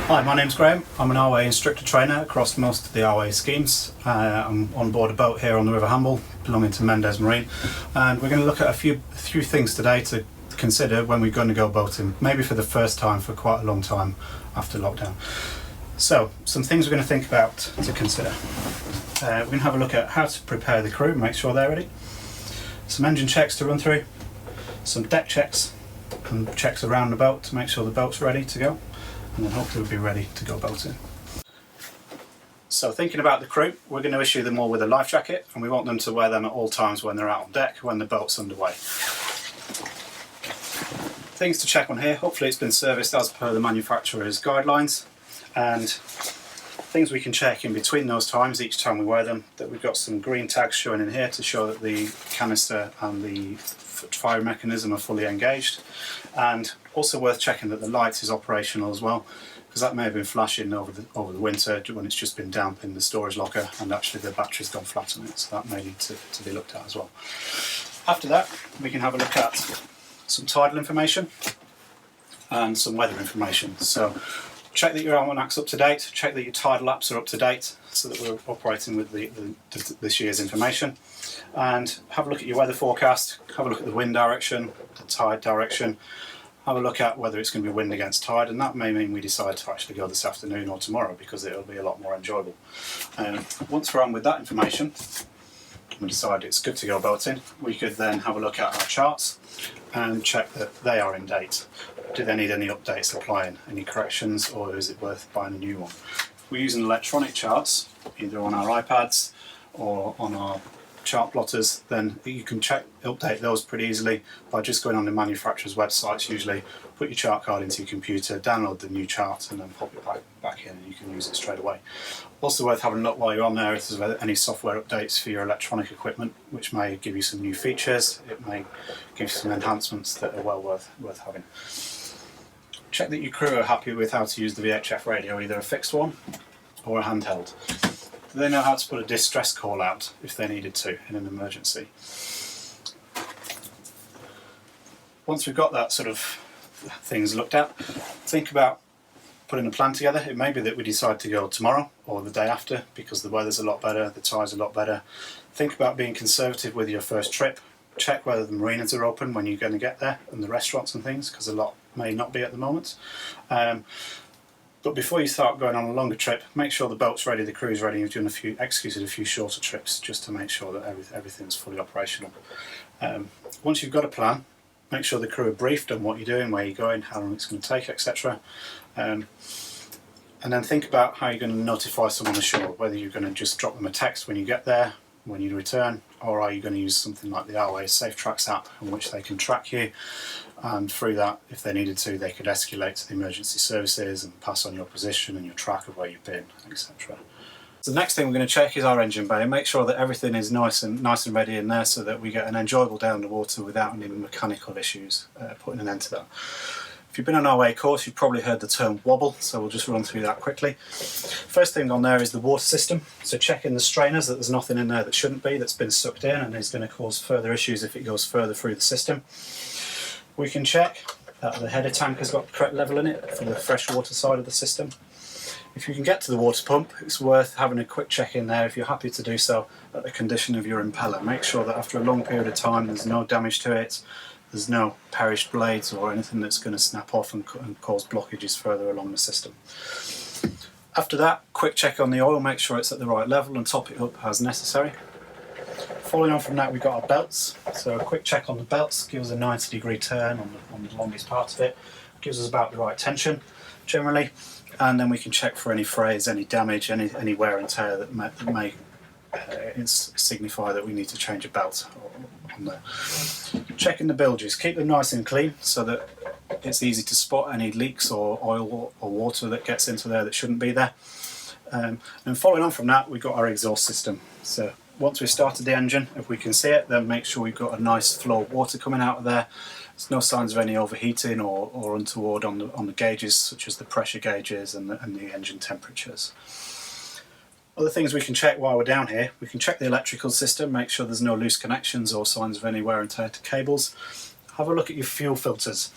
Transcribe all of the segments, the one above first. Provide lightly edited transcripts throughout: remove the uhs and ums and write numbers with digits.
Hi, my name's Graham. I'm an RWA instructor trainer across most of the RWA schemes. I'm on board a boat here on the River Hamble belonging to Mendes Marine, and we're going to look at a few things today to consider when we're going to go boating, maybe for the first time for quite a long time after lockdown. So, some things we're going to think about to consider. We're going to have a look at how to prepare the crew, make sure they're ready, some engine checks to run through, some deck checks and checks around the boat to make sure the boat's ready to go, and then hopefully we'll be ready to go boating. So thinking about the crew, we're going to issue them all with a life jacket, and we want them to wear them at all times when they're out on deck, when the boat's underway. Things to check on here, hopefully it's been serviced as per the manufacturer's guidelines, and things we can check in between those times, each time we wear them, that we've got some green tags showing in here to show that the canister and the fire mechanism are fully engaged, and also worth checking that the light is operational as well, because that may have been flashing over the winter when it's just been damp in the storage locker and actually the battery's gone flat on it, so that may need to be looked at as well. After that, we can have a look at some tidal information and some weather information. So check that your almanac's up to date, check that your tidal apps are up to date so that we're operating with this year's information, and have a look at your weather forecast, have a look at the wind direction, the tide direction, have a look at whether it's going to be wind against tide, and that may mean we decide to actually go this afternoon or tomorrow because it'll be a lot more enjoyable. Once we're on with that information, we decide it's good to go boating, we could then have a look at our charts and check that they are in date. Do they need any updates applying, any corrections, or is it worth buying a new one? If we're using electronic charts, either on our iPads or on our chart plotters, then you can update those pretty easily by just going on the manufacturer's websites usually, put your chart card into your computer, download the new chart and then pop it back in and you can use it straight away. Also worth having a look while you're on there if there's any software updates for your electronic equipment, which may give you some new features, it may give you some enhancements that are well worth having. Check that your crew are happy with how to use the VHF radio, either a fixed one or a handheld. Do they know how to put a distress call out if they needed to in an emergency? Once we've got that sort of things looked at, think about putting a plan together. It may be that we decide to go tomorrow or the day after because the weather's a lot better, the tide's a lot better. Think about being conservative with your first trip. Check whether the marinas are open when you're going to get there and the restaurants and things, because a lot may not be at the moment. But before you start going on a longer trip, make sure the boat's ready, the crew's ready. You've executed a few shorter trips just to make sure that everything's fully operational. Once you've got a plan, make sure the crew are briefed on what you're doing, where you're going, how long it's going to take, etc. And then think about how you're going to notify someone ashore, whether you're going to just drop them a text when you get there, when you return, or are you going to use something like the RWA SafeTracks app in which they can track you, and through that, if they needed to, they could escalate to the emergency services and pass on your position and your track of where you've been, etc. So the next thing we're going to check is our engine bay and make sure that everything is nice and ready in there so that we get an enjoyable day on the water without any mechanical issues, putting an end to that. If you've been on our RWA course, you've probably heard the term wobble, so we'll just run through that quickly. First thing on there is the water system, so checking the strainers that there's nothing in there that shouldn't be, that's been sucked in and is going to cause further issues if it goes further through the system. We can check that the header tank has got the correct level in it for the freshwater side of the system. If you can get to the water pump, it's worth having a quick check in there if you're happy to do so at the condition of your impeller. Make sure that after a long period of time there's no damage to it, there's no perished blades or anything that's going to snap off and cause blockages further along the system. After that, quick check on the oil, make sure it's at the right level and top it up as necessary. Following on from that, we've got our belts. So a quick check on the belts gives us a 90-degree turn on the longest part of it, gives us about the right tension generally, and then we can check for any frays, any damage, any wear and tear that may signify that we need to change a belt on there. Checking the bilges, keep them nice and clean so that it's easy to spot any leaks or oil or water that gets into there that shouldn't be there. And following on from that, we've got our exhaust system. So once we've started the engine, if we can see it, then make sure we've got a nice flow of water coming out of there. There's no signs of any overheating or untoward on the gauges, such as the pressure gauges and the engine temperatures. Other things we can check while we're down here, we can check the electrical system, make sure there's no loose connections or signs of any wear and tear to cables. Have a look at your fuel filters.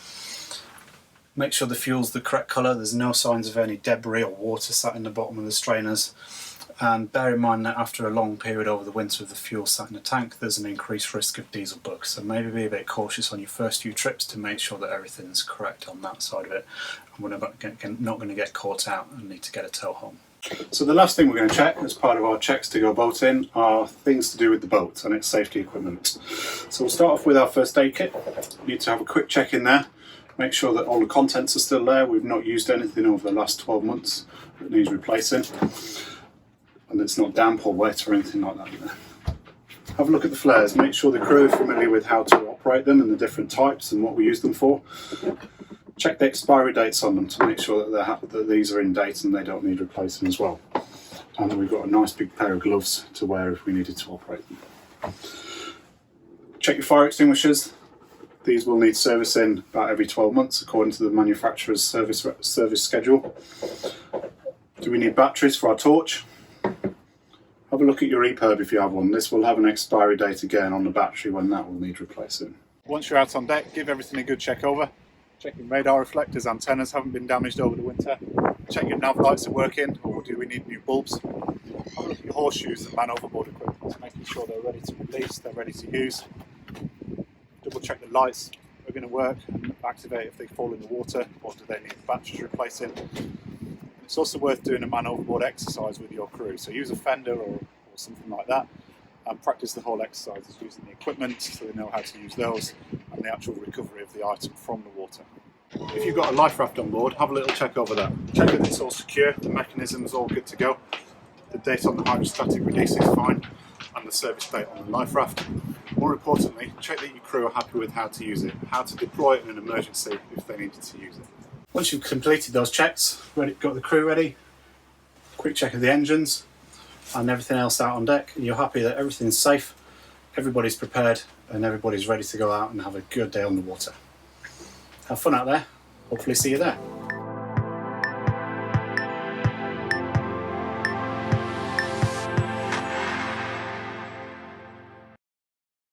Make sure the fuel's the correct colour, there's no signs of any debris or water sat in the bottom of the strainers. And bear in mind that after a long period over the winter of the fuel sat in the tank, there's an increased risk of diesel bugs. So maybe be a bit cautious on your first few trips to make sure that everything's correct on that side of it. And we're not going to get caught out and need to get a tow home. So the last thing we're going to check as part of our checks to go boating are things to do with the boat and its safety equipment. So we'll start off with our first aid kit. We need to have a quick check in there. Make sure that all the contents are still there. We've not used anything over the last 12 months that needs replacing. And it's not damp or wet or anything like that. Have a look at the flares. Make sure the crew are familiar with how to operate them and the different types and what we use them for. Check the expiry dates on them to make sure that these are in date and they don't need replacing as well. And then we've got a nice big pair of gloves to wear if we needed to operate them. Check your fire extinguishers. These will need servicing about every 12 months according to the manufacturer's service schedule. Do we need batteries for our torch? Have a look at your EPIRB if you have one. This will have an expiry date again on the battery when that will need replacing. Once you're out on deck, give everything a good check over. Check your radar reflectors, antennas haven't been damaged over the winter. Check your nav lights are working, or do we need new bulbs? Have a look at your horseshoes and man overboard equipment, making sure they're ready to release, they're ready to use. Double check the lights are going to work and activate if they fall in the water, or do they need the batteries replacing. It's also worth doing a man overboard exercise with your crew, so use a fender or something like that and practice the whole exercises using the equipment so they know how to use those and the actual recovery of the item from the water. If you've got a life raft on board, have a little check over that. Check that it's all secure, the mechanism's all good to go, the date on the hydrostatic release is fine, and the service date on the life raft. More importantly, check that your crew are happy with how to use it, how to deploy it in an emergency if they needed to use it. Once you've completed those checks, got the crew ready, quick check of the engines and everything else out on deck, and you're happy that everything's safe, everybody's prepared and everybody's ready to go out and have a good day on the water. Have fun out there, hopefully see you there.